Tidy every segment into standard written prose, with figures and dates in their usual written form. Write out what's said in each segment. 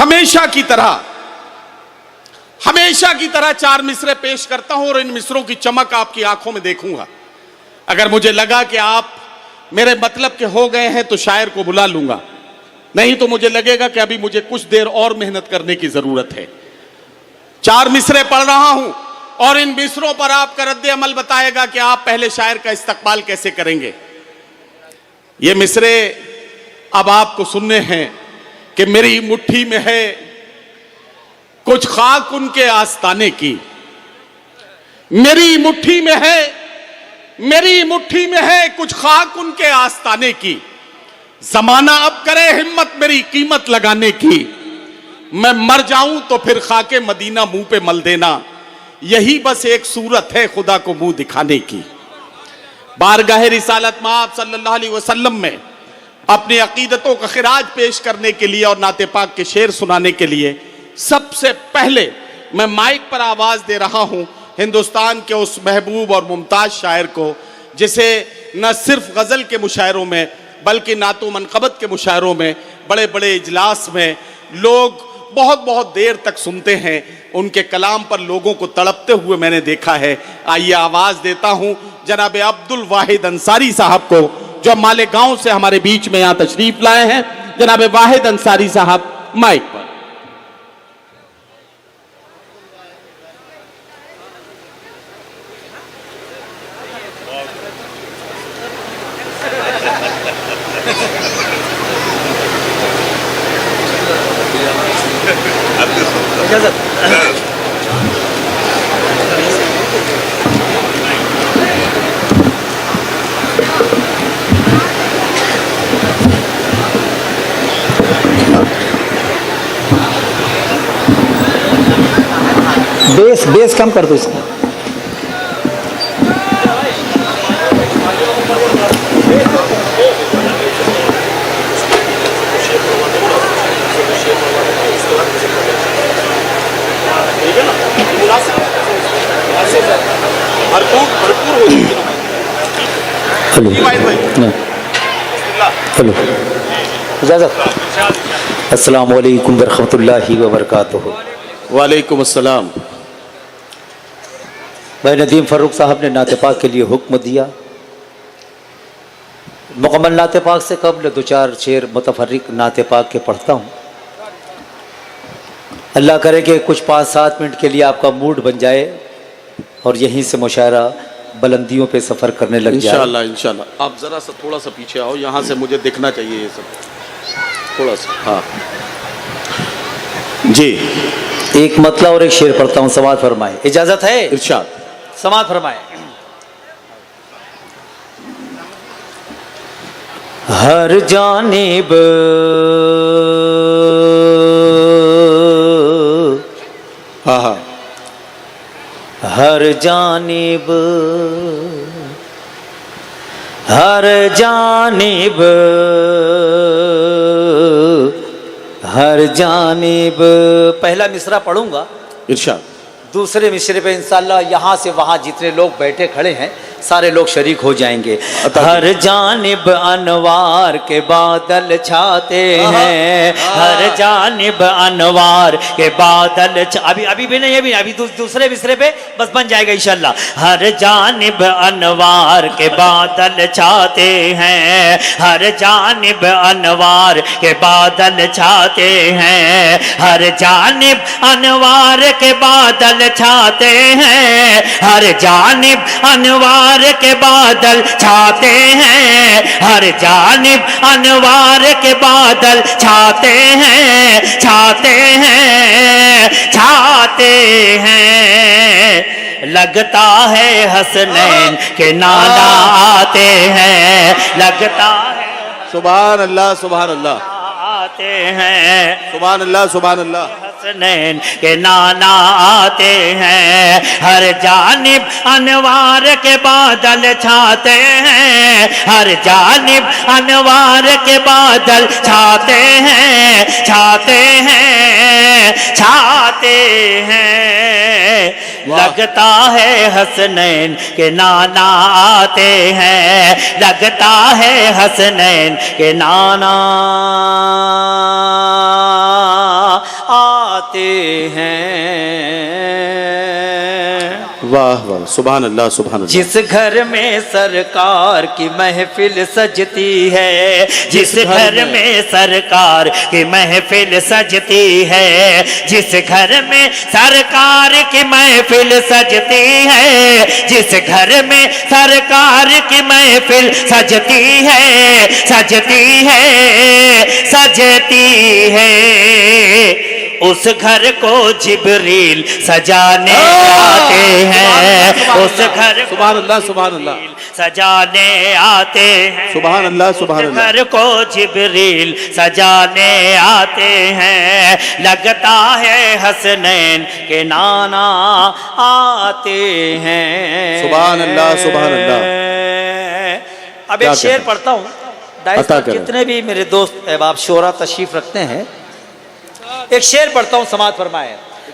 हमेशा की तरह 4 मिसरे पेश करता हूं और इन मिसरों की चमक आपकी आंखों में देखूंगा। अगर मुझे लगा कि आप मेरे मतलब के हो गए हैं तो शायर को बुला लूंगा, नहीं तो मुझे लगेगा कि अभी मुझे कुछ देर और मेहनत करने की जरूरत है। 4 मिसरे पढ़ रहा हूं और इन मिसरों पर आपका रद्द अमल बताएगा कि आप पहले शायर का इस्तकबाल कैसे करेंगे। ये मिसरे अब आपको सुनने हैं कि मेरी मुट्ठी में है कुछ खाक उनके आस्ताने की, मेरी मुट्ठी में है कुछ खाक उनके आस्ताने की। जमाना अब करे हिम्मत मेरी कीमत लगाने की, मैं मर जाऊं तो फिर खाके मदीना मुंह पे मल देना, यही बस एक सूरत है खुदा को मुंह दिखाने की। बारगाह रिसालत में आप सल्लल्लाहु अलैहि वसल्लम में अपनी अकीदतों का खिराज पेश करने के लिए और नाते पाक के शेर सुनाने के लिए सबसे पहले मैं माइक पर आवाज दे रहा हूं हिंदुस्तान के उस महबूब और मुमताज शायर को, जिसे न सिर्फ गजल के मुशायरों में बल्कि नातो मनकबत के मुशायरों में बड़े बड़े इजलास में लोग बहुत बहुत देर तक सुनते हैं। उनके कलाम पर लोगों को तड़पते हुए मैंने देखा है। आइए आवाज देता हूं जनाब अब्दुल वाहिद अंसारी साहब को, जो मालेगांव से हमारे बीच में यहां तशरीफ लाए हैं। जनाब वाहिद अंसारी साहब माइक पर। बेस कम कर दो इसका। हेलो, इजाज़त। अस्सलामु अलैकुम वरहमतुल्लाहि वबरकातुहू। वालेकुम अस्सलाम। भाई नदीम फ़ारूक साहब ने नाते पाक के लिए हुक्म दिया। मुकम्मल नाते पाक से कबल 2-4 शेर मुतफर्रिक नाते पाक के पढ़ता हूँ। अल्लाह करे कि कुछ 5-7 मिनट के लिए आपका मूड बन जाए और यहीं से मुशायरा बुलंदियों पे सफ़र करने लग जाए। इंशाअल्लाह इंशाअल्लाह। आप ज़रा सा थोड़ा सा पीछे आओ, यहाँ से मुझे दिखना चाहिए ये सब थोड़ा सा। हाँ जी, एक मतला और एक शेर पढ़ता हूँ, समाअत फरमाए। इजाज़त है? इरशाद। समाअत फरमाए। हर जानिब हाँ, हर जानिब हर जानिब पहला मिसरा पढ़ूंगा, इरशाद। दूसरे मिसरे पे इंशाअल्लाह यहाँ से वहाँ जितने लोग बैठे खड़े हैं सारे लोग शरीक हो जाएंगे। हर जानिब अनवार के बादल छाते हैं, हर जानिब अनवार के बादल अभी भी नहीं, अभी दूसरे मिसरे पे बस बन जाएगा इंशाअल्लाह। हर जानिब अनवार के बादल छाते हैं, हर जानिब अनवार के बादल छाते हैं, हर जानिब अनवार के बादल छाते हैं, हर जानिब अनवार के बादल छाते हैं, हर जानिब अनवार के बादल छाते हैं, छाते हैं, छाते हैं। लगता है हसनैन के नाना आते हैं, लगता है सुभान अल्लाह सुभान अल्लाह आते हैं, सुभान अल्लाह सुभान अल्लाह। हसनैन के नाना आते हैं, हर जानिब अनवार के बादल छाते हैं, हर जानिब अनवार के बादल छाते हैं, छाते हैं, छाते हैं। लगता है हसनैन के नाना आते हैं, लगता है हसनैन के नाना आते हैं। वाह वाह, सुभान अल्लाह सुभान अल्लाह। जिस घर में सरकार की महफिल सजती है, जिस घर में सरकार की महफिल सजती है, जिस घर में सरकार की महफिल सजती है, जिस घर में सरकार की महफिल सजती है, सजती है, सजती है, उस घर को जिब्रील सजाने आते हैं, उस घर को सुभान अल्लाह सुभान अल्लाह सजाने आते हैं, सुभान अल्लाह सुभान अल्लाह। घर को जिब्रील सजाने आते हैं, लगता है हसनैन के नाना आते हैं। सुभान अल्लाह सुभान अल्लाह। अब एक शेर पढ़ता हूँ, जितने भी मेरे दोस्त अहबाब शोरा तशरीफ रखते हैं, एक शेर पढ़ता हूँ, समाज फरमाए।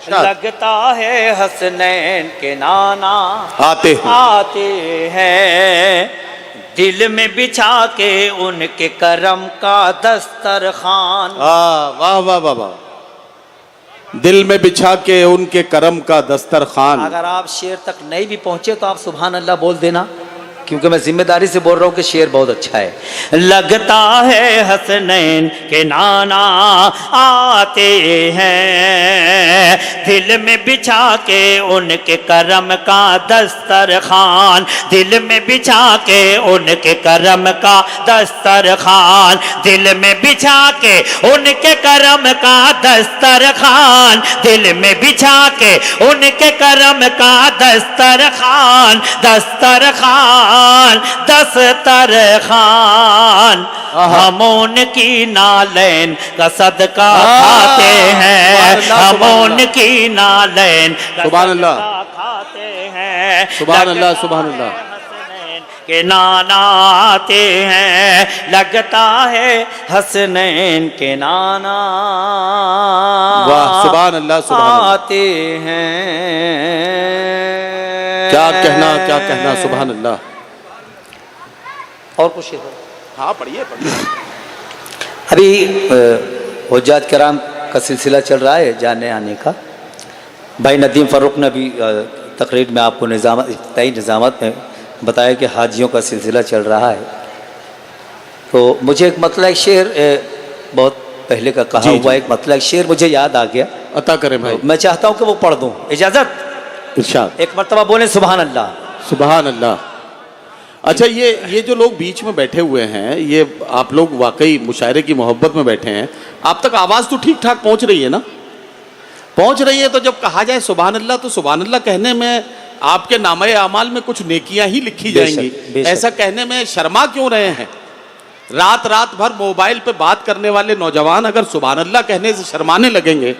लगता है हसनैन के नाना आते हैं, दिल में बिछा के उनके करम का दस्तरखान। वाह वाह वाह वाह, दिल में बिछा के उनके करम का दस्तरखान। अगर आप शेर तक नहीं भी पहुंचे तो आप सुभान अल्लाह बोल देना, क्योंकि मैं जिम्मेदारी से बोल रहा हूँ कि शेर बहुत अच्छा है। लगता है हसनैन के नाना आते हैं, दिल में बिछा के उनके करम का दस्तरखान, दिल में बिछा के उनके करम का दस्तरखान, दिल में बिछा के उनके करम का दस्तरखान, दिल में बिछा के उनके करम का दस्तरखान, दस्तरखान, दस्तरखान, हम उनकी नालैन का सदका खाते हैं, हम उनकी नालैन का सदका खाते हैं। सुभान अल्लाह सुभान अल्लाह। के नाना आते हैं, लगता है हसनैन के नाना वाह सुभान अल्लाह सुभान अल्लाह। आते हैं। क्या कहना सुभान अल्लाह। और कुछ है? हाँ पढ़िए पढ़िए। अभी हुज्जात किराम का सिलसिला चल रहा है जाने आने का। भाई नदीम फ़ारूक ने अभी तकरीर में आपको निज़ामत में बताया कि हाजियों का सिलसिला चल रहा है। तो मुझे एक मतलब शेर बहुत पहले का कहा हुआ एक मतलब शेर मुझे याद आ गया। अता करें भाई। मैं चाहता हूँ कि वो पढ़ दूँ, इजाज़त? इरशाद। एक मर्तबा बोले सुभान अल्लाह सुभान अल्लाह। अच्छा ये जो लोग बीच में बैठे हुए हैं, ये आप लोग वाकई मुशायरे की मोहब्बत में बैठे हैं। आप तक आवाज़ तो ठीक ठाक पहुँच रही है ना? पहुँच रही है। तो जब कहा जाए सुभान अल्लाह तो सुभान अल्लाह कहने में आपके नामे आमाल में कुछ नेकियां ही लिखी जाएंगी। ऐसा कहने में शर्मा क्यों रहे हैं? रात भर मोबाइल पे बात करने वाले नौजवान अगर सुभान अल्लाह कहने से शर्माने लगेंगे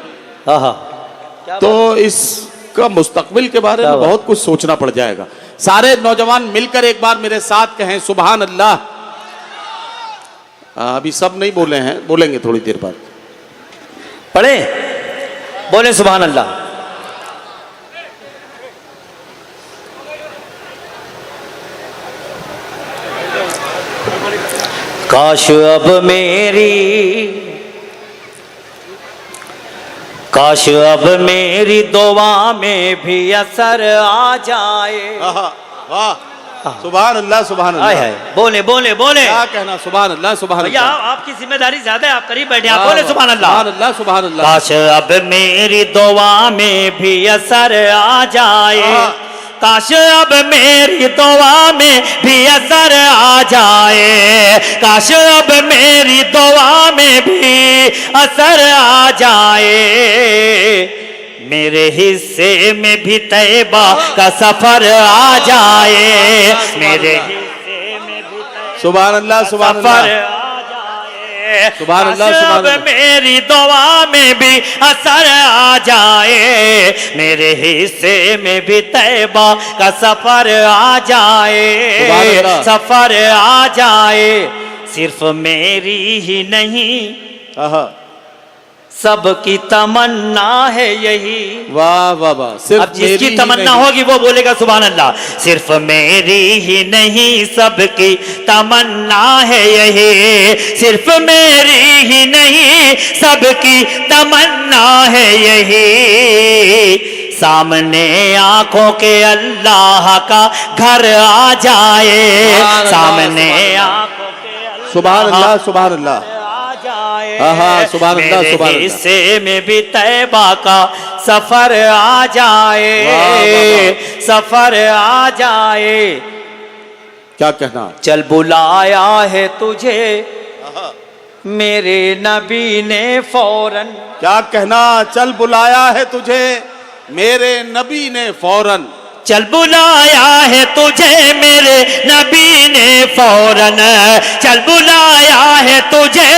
तो इसका मुस्तकबिल के बारे में बहुत कुछ सोचना पड़ जाएगा। सारे नौजवान मिलकर एक बार मेरे साथ कहें सुभान अल्लाह। अभी सब नहीं बोले हैं, बोलेंगे थोड़ी देर बाद। पढ़े, बोले सुभान अल्लाह। काश अब मेरी दुआ में भी असर आ जाए। वाह सुभान अल्लाह सुभान अल्लाह। बोले बोले बोले क्या कहना सुभान अल्लाह सुभान अल्लाह। आपकी जिम्मेदारी ज्यादा है, आप करीब बैठे, आप बोले सुभान अल्लाह सुभान अल्लाह सुभान अल्लाह। काश अब मेरी दुआ में भी असर आ जाए, काश अब मेरी दुआ में भी असर आ जाए, काश अब मेरी दुआ में भी असर आ जाए, मेरे हिस्से में भी तैबा का सफर आ जाए, मेरे हिस्से में भी सुभान अल्लाह सुभान अल्लाह सुभान अल्लाह सुभान अल्लाह। मेरी दुआ में भी असर आ जाए, मेरे हिस्से में भी तैबा का सफर आ जाए, सफर आ जाए। सिर्फ मेरी ही नहीं सबकी तमन्ना है यही। वाह वाह वाह। सिर्फ अब जिसकी मेरी ही तमन्ना नहीं। होगी वो बोलेगा सुभान अल्लाह। सिर्फ मेरी ही नहीं सबकी तमन्ना है यही, सिर्फ मेरी ही नहीं सबकी तमन्ना है यही। सामने आंखों के अल्लाह का घर आ जाए, सामने आंखों के सुभान अल्लाह सुभान अल्लाह। आ जाए। हाँ, सुभान अल्लाह, मेरे सुभान अल्लाह। हिस्से में भी तैबा का सफर आ जाए, वाह, सफर आ जाए। क्या कहना। चल बुलाया है तुझे मेरे नबी ने फौरन। क्या कहना। चल बुलाया है तुझे मेरे नबी ने फौरन। चल बुलाया है तुझे मेरे नबी ने फौरन, चल बुलाया है तुझे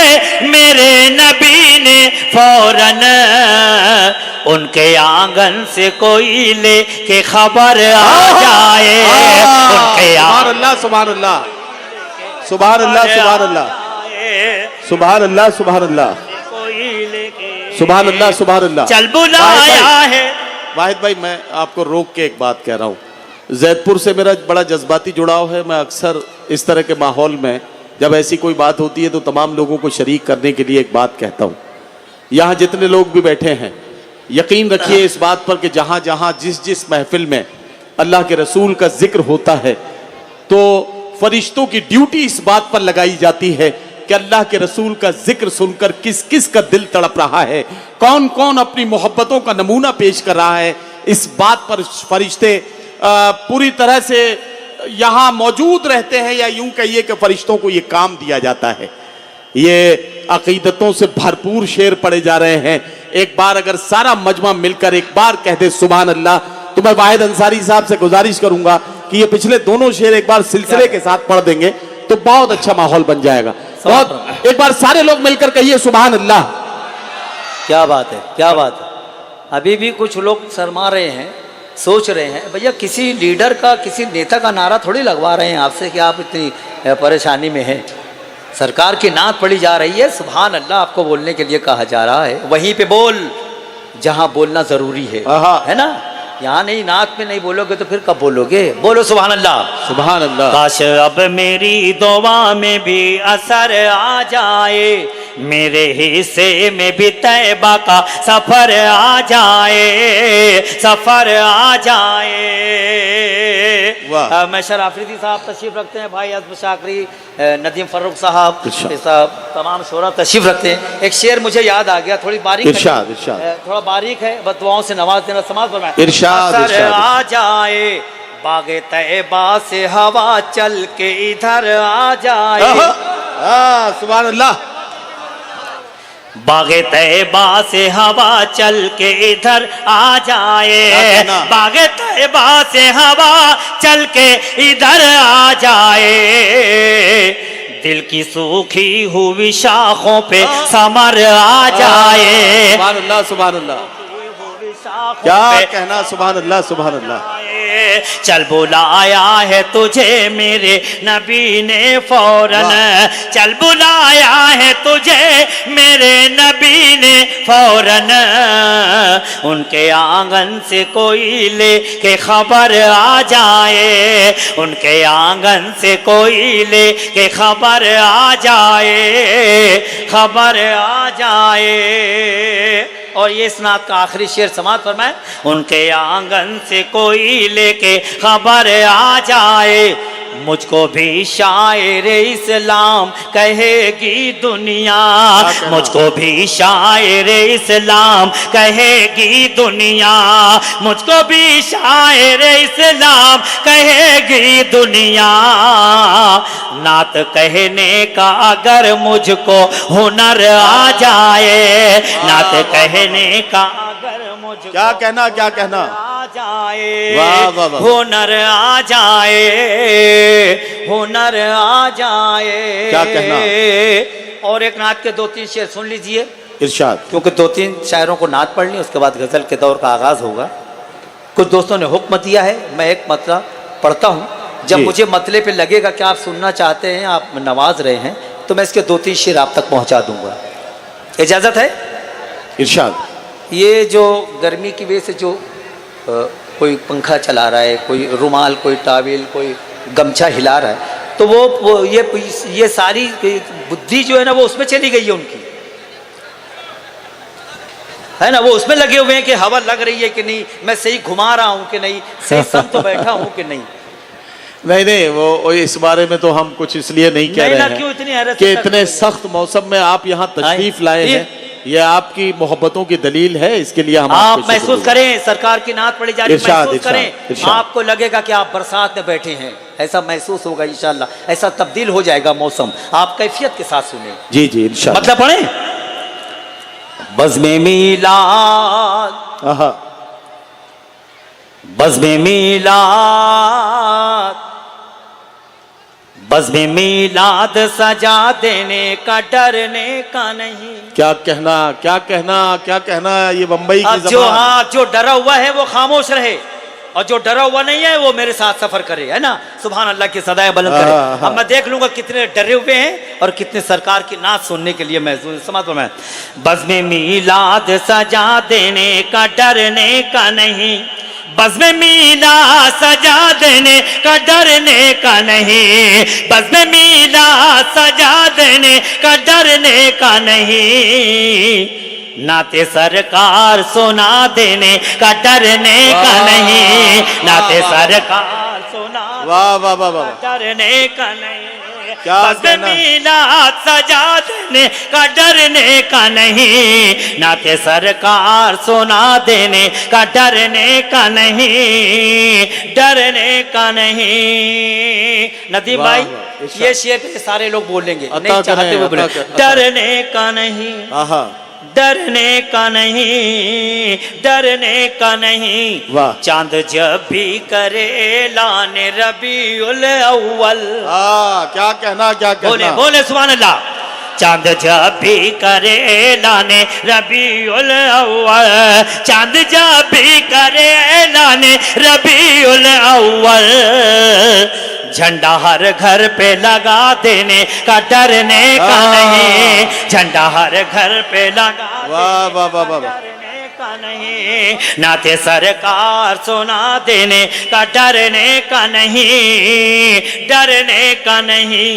मेरे नबी ने फौरन। उनके आंगन से कोई ले के खबर आ जाए, उनके सुभान अल्लाह सुभान अल्लाह सुभान अल्लाह सुभान अल्लाह सुभान अल्लाह सुभान अल्लाह कोई लेके सुभान अल्लाह सुभान अल्लाह। चल बुलाया है। वाहिद भाई, मैं आपको रोक के एक बात कह रहा हूँ। जैदपुर से मेरा बड़ा जज्बाती जुड़ाव है। मैं अक्सर इस तरह के माहौल में जब ऐसी कोई बात होती है तो तमाम लोगों को शरीक करने के लिए एक बात कहता हूँ। यहाँ जितने लोग भी बैठे हैं, यकीन रखिए इस बात पर कि जहाँ जहाँ जिस जिस महफिल में अल्लाह के रसूल का जिक्र होता है तो फरिश्तों की ड्यूटी इस बात पर लगाई जाती है कि अल्लाह के रसूल का जिक्र सुनकर किस किस का दिल तड़प रहा है, कौन कौन अपनी मोहब्बतों का नमूना पेश कर रहा है। इस बात पर फरिश्ते पूरी तरह से यहाँ मौजूद रहते हैं, या यूं कहिए कि फरिश्तों को ये काम दिया जाता है। ये अकीदतों से भरपूर शेर पढ़े जा रहे हैं। एक बार अगर सारा मजमा मिलकर एक बार कह दे सुभान अल्लाह, तो मैं वाहिद अंसारी साहब से गुजारिश करूंगा कि ये पिछले दोनों शेर एक बार सिलसिले के साथ पढ़ देंगे तो बहुत अच्छा माहौल बन जाएगा। बहुत एक बार सारे लोग मिलकर कहिए सुभान अल्लाह। क्या बात है, क्या बात है। अभी भी कुछ लोग शर्मा रहे हैं, सोच रहे हैं भैया किसी लीडर का, किसी नेता का नारा थोड़ी लगवा रहे हैं आपसे कि आप इतनी परेशानी में हैं। सरकार की नात पड़ी जा रही है, सुभान अल्लाह आपको बोलने के लिए कहा जा रहा है। वहीं पे बोल जहां बोलना जरूरी है ना। यहाँ नहीं, नात में नहीं बोलोगे तो फिर कब बोलोगे। बोलो सुभान अल्लाह सुभान अल्लाह। काश अब मेरी दुआ में भी असर आ जाए, मेरे हिस्से में भी तैबा का सफर आ जाए, सफर आ जाए। मैं शराफरीदी साहब तशरीफ रखते हैं, भाई अज़म शाकरी, नदीम फर्रुख साहब, तमाम शोरा तशरीफ रखते हैं। एक शेर मुझे याद आ गया, थोड़ी बारीक इरशाद इरशाद थोड़ा बारीक है, बस दुआओं से नवाज देना समाज पर। इरशाद असर आ जाए बागे तैबा से हवा चल के इधर आ जाए। सुभान अल्लाह। बागे तैबा से हवा चल के इधर आ जाए, बागे तैबा से हवा चल के इधर आ जाए। दिल की सूखी हुई शाखों पे समर आ जाए। सुभान अल्लाह सुभान अल्लाह। क्या कहना। सुभान अल्लाह सुभान अल्लाह। चल बुलाया है तुझे मेरे नबी ने फौरन, चल बुलाया है तुझे मेरे नबी ने फौरन। उनके आंगन से कोई ले के खबर आ जाए, उनके आंगन से कोई ले के खबर आ जाए, खबर आ जाए। और ये इस नात का आखिरी शेर समाज फरमाए। उनके आंगन से कोई लेके खबर आ जाए, मुझको भी शायर इस्लाम कहेगी दुनिया, मुझको भी शायर इस्लाम कहेगी दुनिया, मुझको भी शायर इस्लाम कहेगी दुनिया। नात कहने का अगर मुझको हुनर आ जाए, नात कहने का अगर मुझको क्या कहना। क्या कहना। आ जाए, वाह वाह वाह। हुनर आ जाए, हुनर आ जाए। क्या कहना। और एक नात के 2-3 शेर सुन लीजिए, इरशाद। क्योंकि 2-3 शायरों को नात पढ़नी, उसके बाद गजल के दौर का आगाज होगा। कुछ दोस्तों ने हुक्म दिया है, मैं एक मतलब पढ़ता हूँ। जब मुझे मतले पे लगेगा कि आप सुनना चाहते हैं, आप नवाज रहे हैं, तो मैं इसके 2-3 शेर आप तक पहुँचा दूंगा। इजाजत है। इरशाद। ये जो गर्मी की वजह से जो कोई पंखा चला रहा है, कोई रुमाल, कोई टावेल, कोई गमछा हिला रहा है, तो वो ये सारी बुद्धि जो है ना वो उसमें चली गई है उनकी, है ना। वो उसमें लगे हुए हैं कि हवा लग रही है कि नहीं, मैं सही घुमा रहा हूं कि नहीं, सही सम तो बैठा हूं कि नहीं। नहीं, वो इस बारे में तो हम कुछ इसलिए नहीं कह रहे हैं क्यों इतनी हैरत कि इतने सख्त मौसम में आप यहाँ तशरीफ लाए हैं, ये आपकी मोहब्बतों की दलील है। इसके लिए हम आप महसूस करें, सरकार की नात पड़ी जा रही है, महसूस करें, इरशाद। आपको लगेगा कि आप बरसात में बैठे हैं, ऐसा महसूस होगा इंशाल्लाह, ऐसा तब्दील हो जाएगा मौसम। आप कैफियत के साथ सुने। जी जी इरशाद। मतलब पढ़े, बज़्म मीलाद, बज़्म मीलाद, बज़्म मीलाद सजा देने का डरने का नहीं। क्या कहना, क्या कहना, क्या कहना, ये बंबई की ज़बान। जो डरा हुआ है वो खामोश रहे, और जो डरा हुआ नहीं है वो मेरे साथ सफर करे, है ना। सुभान अल्लाह की सदाएं बुलंद करे। अब मैं देख लूंगा कितने डरे हुए हैं और कितने सरकार की नात सुनने के लिए महसूस। समझ में, बज़्म मीलाद सजा देने का डरने का नहीं, बज़्म मीलाद सजा देने का डरने का नहीं, बज़्म मीलाद सजा देने का डरने का नहीं, नाते सरकार सुना देने का डरने का नहीं, नाते सरकार सुना वाह वाह वाह वाह डरने का नहीं, बज़्म मीलाद सजा देने का डरने का नहीं, नाते सरकार सुना देने का डरने का नहीं, डरने का नहीं। नदीम भाई ये शेर सारे लोग बोलेंगे, नहीं चाहते वो बोले, डरने का नहीं, डरने का नहीं, डरने का नहीं। चांद जब भी करे लाने रबीउल अव्वल। क्या कहना, क्या कहना, बोले बोले सुभान अल्लाह। चांद जब भी करे लाने रबीउल अव्वल, चांद जब भी करे लाने रबीउल अव्वल, झंडा हर घर पे लगा देने का डरने का नहीं, झंडा हर घर पे लगा डरने का नहीं, नाते सरकार सुना देने का डरने का नहीं, डरने का नहीं।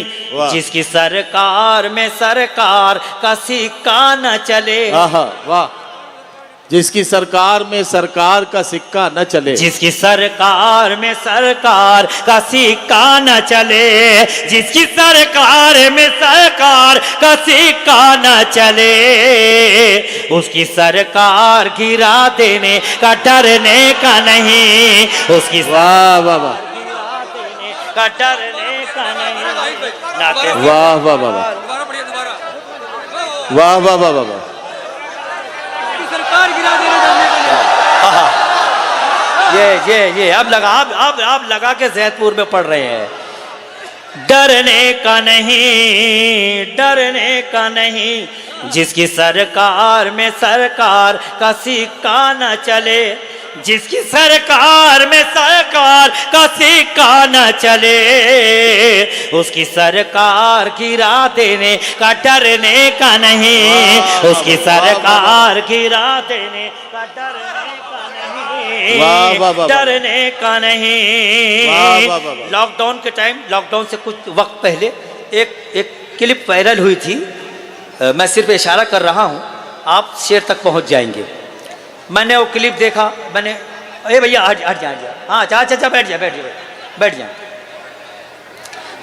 जिसकी सरकार में सरकार का सिक्का न चले, वाह, जिसकी सरकार में सरकार का सिक्का न चले, जिसकी सरकार में सरकार का सिक्का न चले, जिसकी सरकार में सरकार का सिक्का न चले, उसकी सरकार गिरा देने का डरने का नहीं, उसकी वाह वाह वाह गिरा देने का डरने का नहीं। वाह वाह वाह वाह वाह वाह वाह, सरकार गिरा देने ये अब लगा के जैतपुर में पढ़ रहे हैं। डरने का नहीं, डरने का नहीं, जिसकी सरकार में सरकार का सिक्का न चले, जिसकी सरकार में सरकार का सिक्का न चले, उसकी सरकार गिरा देने का डरने का नहीं, उसकी सरकार गिरा देने का डरने का नहीं, डरने का नहीं। लॉकडाउन के टाइम, लॉकडाउन से कुछ वक्त पहले एक क्लिप वायरल हुई थी, मैं सिर्फ इशारा कर रहा हूँ, आप शेर तक पहुँच जाएंगे। मैंने वो क्लिप देखा, मैंने ए भैया हट जा, हाँ चाचा बैठ जा।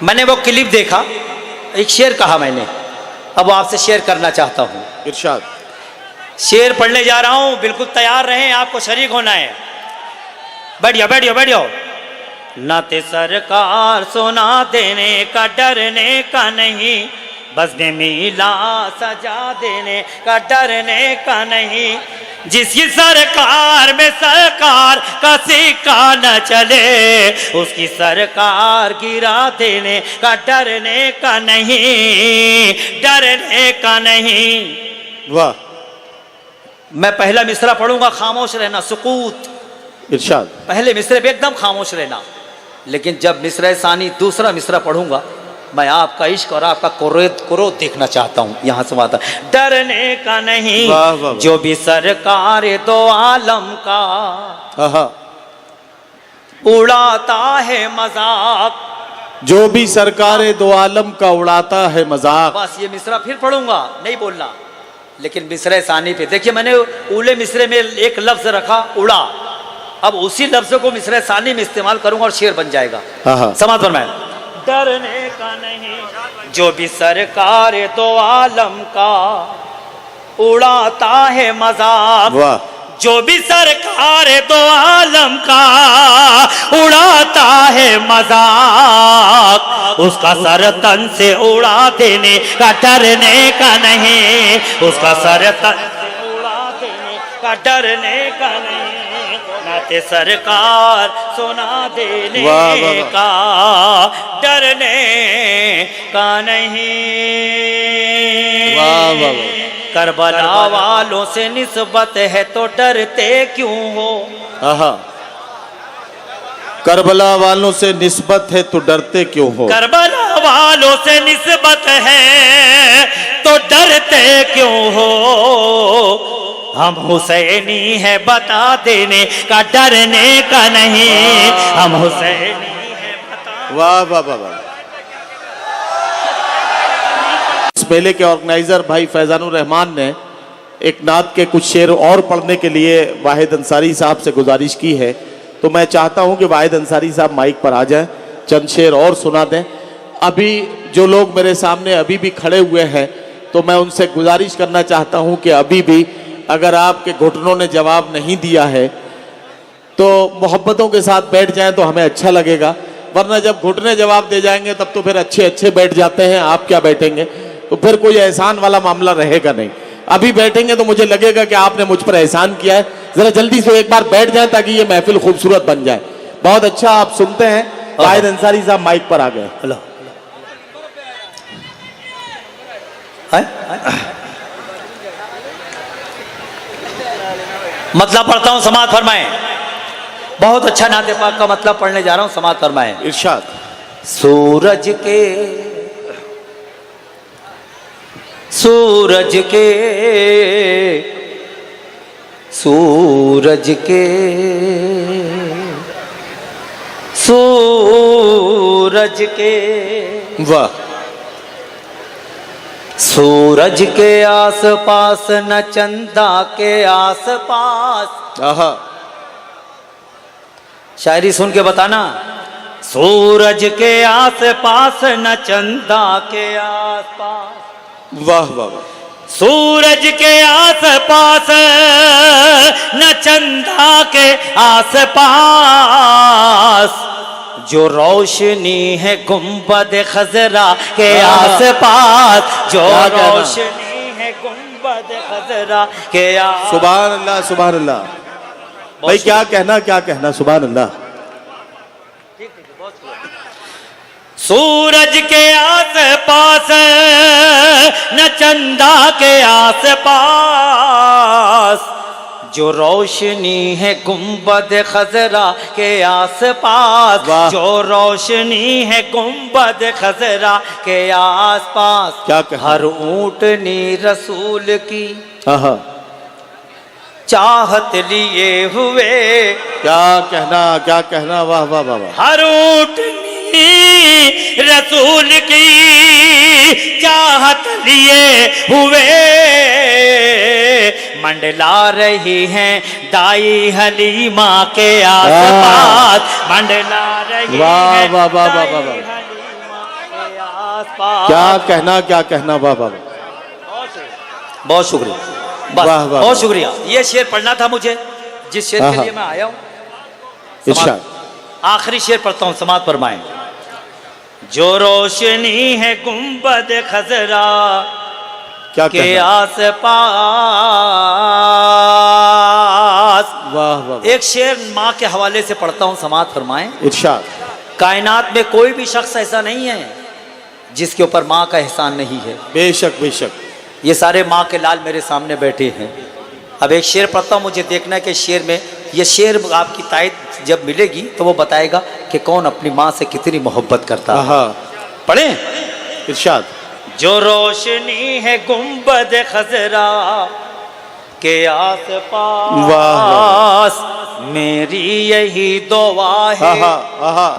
मैंने वो क्लिप देखा, एक शेर कहा मैंने, अब आपसे शेर करना चाहता हूँ। इरशाद। शेर पढ़ने जा रहा हूँ, बिल्कुल तैयार रहें, आपको शरीक होना है। बैठ जाओ। नाते सरकार सुना देने का डरने का नहीं, बज़्म मीलाद सजा देने का डरने का नहीं, जिसकी सरकार में सरकार का सिक्का न चले, उसकी सरकार गिरा देने का डरने का नहीं, डरने का नहीं। वाह। मैं पहला मिसरा पढ़ूंगा, खामोश रहना, सुकूत। इरशाद। पहले मिसरे पे एकदम खामोश रहना, लेकिन जब मिसरा सानी दूसरा मिसरा पढ़ूंगा मैं आपका इश्क और आपका क्रोध देखना चाहता हूँ। यहाँ से आता डरने का नहीं, वाह, वाह, वाह। जो भी सरकार दो आलम का आहा। उड़ाता है मजाक। जो भी सरकार दो आलम का उड़ाता है मजाक। बस ये मिसरा फिर पढ़ूंगा, नहीं बोलना, लेकिन मिसरे सानी पे देखिए मैंने उले मिसरे में एक लफ्ज रखा उड़ा, अब उसी लफ्ज को मिसरे सानी में इस्तेमाल करूंगा और शेर बन जाएगा। आहा। समाज पर मैं डरने का नहीं, जो भी सरकार दो आलम का उड़ाता है मजाक। वाह। जो भी सरकार दो आलम का उड़ाता है मजाक, उसका सर तन से उड़ा देने का डरने का नहीं, उसका सर तन से उड़ा देने का डरने का नहीं, नाते सरकार सुना देने वाह, वाह, वाह। का डरने का नहीं। वाह, वाह, वाह। करबला वालों से निस्बत है तो डरते क्यों हो। आहा। करबला वालों से निस्बत है तो डरते क्यों हो। करबला वालों से निस्बत है तो डरते क्यों हो। हम हुसैनी है बता देने का डरने का नहीं, हम हुसैनी है बता। वाह वाह वाह वाह। इस मेले के ऑर्गेनाइजर भाई फैजानुर रहमान ने एक नात के कुछ शेर और पढ़ने के लिए वाहिद अंसारी साहब से गुजारिश की है, तो मैं चाहता हूं कि वाहिद अंसारी साहब माइक पर आ जाएं, चंद शेर और सुना दें। अभी जो लोग मेरे सामने अभी भी खड़े हुए हैं, तो मैं उनसे गुजारिश करना चाहता हूं कि अभी भी अगर आपके घुटनों ने जवाब नहीं दिया है तो मोहब्बतों के साथ बैठ जाएं तो हमें अच्छा लगेगा, वरना जब घुटने जवाब दे जाएंगे तब तो फिर अच्छे अच्छे बैठ जाते हैं, आप क्या बैठेंगे, तो फिर कोई एहसान वाला मामला रहेगा नहीं। अभी बैठेंगे तो मुझे लगेगा कि आपने मुझ पर एहसान किया है। जरा जल्दी से एक बार बैठ जाए ताकि ये महफिल खूबसूरत बन जाए। बहुत अच्छा, आप सुनते हैं। वाहिद अंसारी साहब माइक पर आ गए। हेलो मतलब पढ़ता हूं, समाज फरमाएं। बहुत अच्छा नाते पाक का मतलब पढ़ने जा रहा हूं, समाज फरमाएं। इरशाद। सूरज के सूरज के सूरज के सूरज के वाह। सूरज के आस पास न चंदा के आस पास। आहा। शायरी सुन के बताना। सूरज के आस पास न चंदा के आस पास। वाह वाह वाह। सूरज के आस पास न चंदा के आस पास, जो रोशनी है गुंबद खजरा के आस पास, जो रोशनी है गुंबद खजरा के आस। सुभान अल्लाह सुभान अल्लाह। भाई क्या कहना सुभान अल्लाह। सूरज के आस पास न चंदा के आस पास, जो रोशनी है गुंबद खजरा के आस पास, जो रोशनी है गुंबद खजरा के आस पास। क्या कहना? हर ऊंटनी रसूल की आहा। चाहत लिए हुए। क्या कहना वाह वाह वाह वाह। हर ऊंटनी रसूल की चाहत लिए हुए, मंडला रही हैं दाई हलीमा के आसपास, मंडला रही वाह हैं वाह वाह वाह दाई वाह। हलीमा के आसपास। क्या कहना वाह वाह वाह। बहुत शुक्रिया, बस वाह, वाह, बहुत शुक्रिया। ये शेर पढ़ना था मुझे, जिस शेर के लिए मैं आया हूँ। इरशाद। आखिरी शेर पढ़ता हूँ, समाज फरमाएं। जो रोशनी है गुंबद खजरा क्या के कहना? आस पास। वाह वाह। एक शेर माँ के हवाले से पढ़ता हूँ, समाज फरमाएं। इरशाद। कायनात में कोई भी शख्स ऐसा नहीं है जिसके ऊपर माँ का एहसान नहीं है। बेशक बेशक। ये सारे माँ के लाल मेरे सामने बैठे हैं। अब एक शेर पढ़ता हूँ, मुझे देखना है कि शेर में, ये शेर आपकी तायद जब मिलेगी तो वो बताएगा कि कौन अपनी माँ से कितनी मोहब्बत करता है। आहा। पढ़े? इरशाद। जो रोशनी है गुंबद खजरा के आस पास, मेरी यही दुआ है। आहा आहा।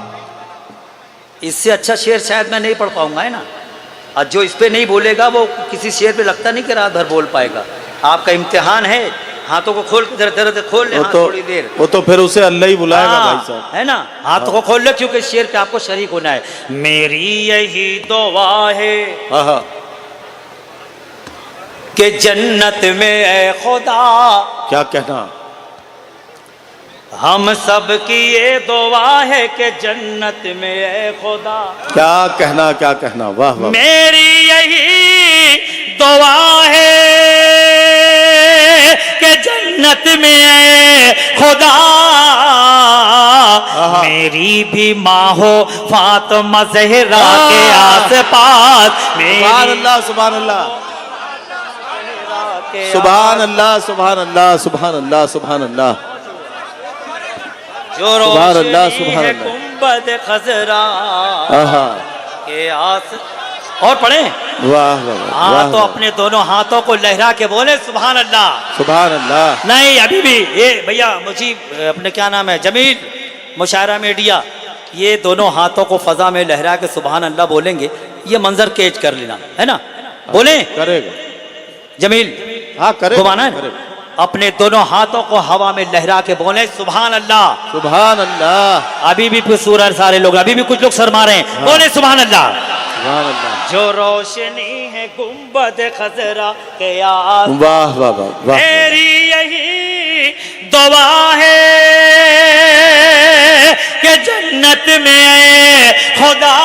इससे अच्छा शेर शायद मैं नहीं पढ़ पाऊंगा, है ना। और जो इस पे नहीं बोलेगा वो किसी शेर पे लगता नहीं कि रात भर बोल पाएगा। आपका इम्तिहान है, हाथों को खोल के जरा खोल ले हाथ थोड़ी देर। वो तो फिर उसे अल्लाह ही बुलाएगा हाँ, भाई साहब, है ना। हाथों को खोल ले, क्योंकि शेर पे आपको शरीक होना है। मेरी यही दुआ है आहा। कि जन्नत में ए खुदा, क्या कहना, हम सब की ये दुआ है कि जन्नत में ए खुदा। क्या कहना, क्या कहना, वाह वाह। मेरी यही दुआ है कि जन्नत में ए खुदा, मेरी भी माँ हो फातिमा ज़हरा के आस पास। सुभान अल्लाह, सुभान अल्लाह, सुभान अल्लाह, सुभान अल्लाह, सुभान अल्लाह, सुभान अल्लाह, जो सुभान अल्लाह, रोशनी सुभान है अल्लाह। गुंबद खजरा आहा। के आस। और पढ़े? वाह वाह वाह, हाँ, वाह, तो वाह। अपने दोनों हाथों को लहरा के बोले सुभान अल्लाह। सुभान अल्लाह। नहीं, अभी भी ये भैया मुझे अपने क्या नाम है, जमील मुशायरा मीडिया, ये दोनों हाथों को फजा में लहरा के सुभान अल्लाह बोलेंगे, ये मंजर कैच कर लेना, है ना। बोले करेगा, जमील, हाँ करेगा, घुमाना है। करेगा। अपने दोनों हाथों को हवा में लहरा के बोले सुभान अल्लाह। सुभान अल्लाह। अभी भी सूरज सारे लोग, अभी भी कुछ लोग शर्मा रहे हैं। बोले सुभान अल्लाह। सुभान अल्लाह। जो रोशनी है गुंबद खजरा के आस, वाह वाह वाह वाह। मेरी यही दुआ है कि जन्नत में खुदा,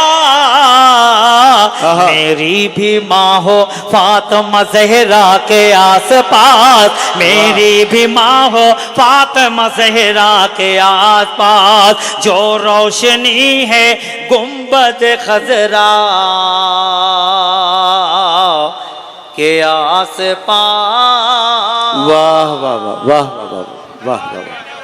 मेरी भी माँ हो फातिमा ज़हरा के आस पास। मेरी भी माँ हो फातिमा ज़हरा के आस पास। जो रोशनी है गुंबद खजरा के आस पास। वाह वाह वाह वाह वाह वाह वाह वाह।